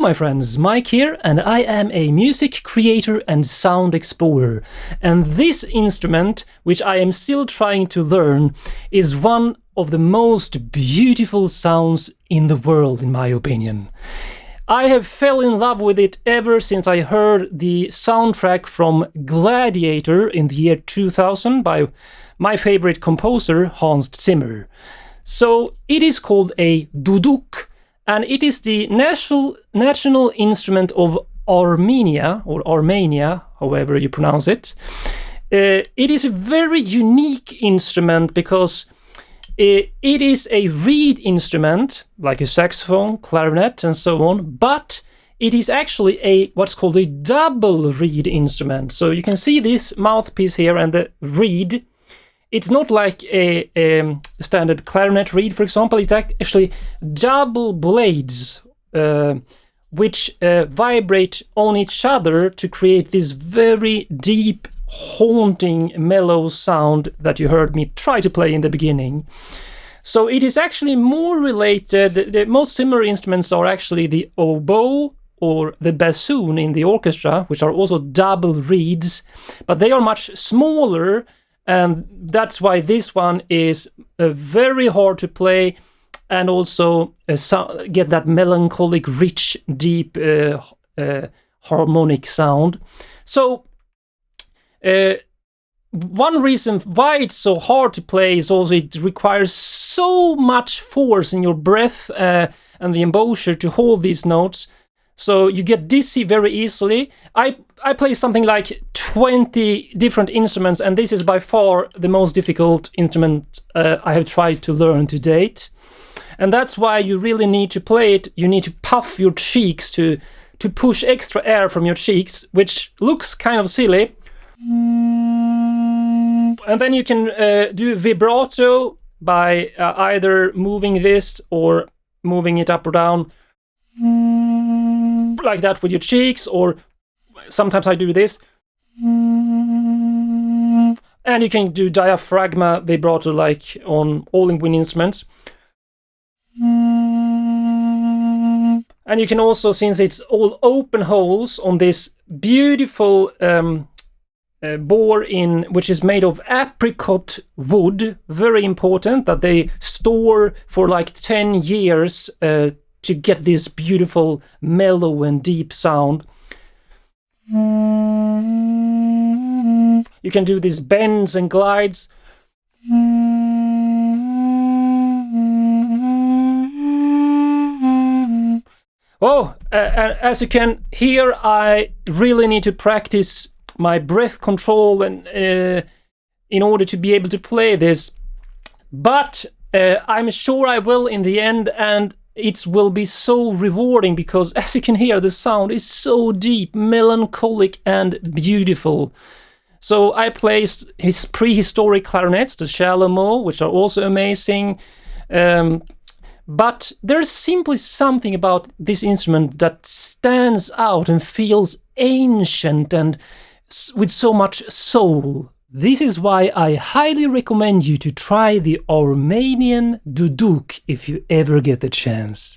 my friends, Mike here, and I am a music creator and sound explorer. And this instrument, which I am still trying to learn, is one of the most beautiful sounds in the world, in my opinion. I have fell in love with it ever since I heard the soundtrack from Gladiator in the year 2000 by my favorite composer, Hans Zimmer. So it is called a duduk, and it is the national instrument of Armenia, or Armenia, however you pronounce it. It is a very unique instrument because it is a reed instrument, like a saxophone, clarinet, and so on, but it is actually what's called a double reed instrument. So you can see this mouthpiece here and the reed. It's not like a standard clarinet reed, for example. It's actually double blades, which vibrate on each other to create this very deep, haunting, mellow sound that you heard me try to play in the beginning. So it is actually more related. The most similar instruments are actually the oboe or the bassoon in the orchestra, which are also double reeds, but they are much smaller. And that's why this one is very hard to play and also get that melancholic, rich, deep harmonic sound. So one reason why it's so hard to play is also it requires so much force in your breath and the embouchure to hold these notes. So you get dizzy very easily. I play something like 20 different instruments, and this is by far the most difficult instrument I have tried to learn to date. And that's why you really need to play it. You need to puff your cheeks to push extra air from your cheeks, which looks kind of silly. And then you can do vibrato by either moving this or moving it up or down, like that with your cheeks, or sometimes I do this. And you can do diaphragma vibrato like on all wind instruments. And you can also, since it's all open holes on this beautiful bore which is made of apricot wood, very important that they store for like 10 years to get this beautiful mellow and deep sound. You can do these bends and glides. Oh, as you can hear, I really need to practice my breath control and in order to be able to play this. But I'm sure I will in the end, and it will be so rewarding because, as you can hear, the sound is so deep, melancholic, and beautiful. So I placed his prehistoric clarinets, the Shalomó, which are also amazing. But there's simply something about this instrument that stands out and feels ancient and with so much soul. This is why I highly recommend you to try the Armenian duduk if you ever get the chance.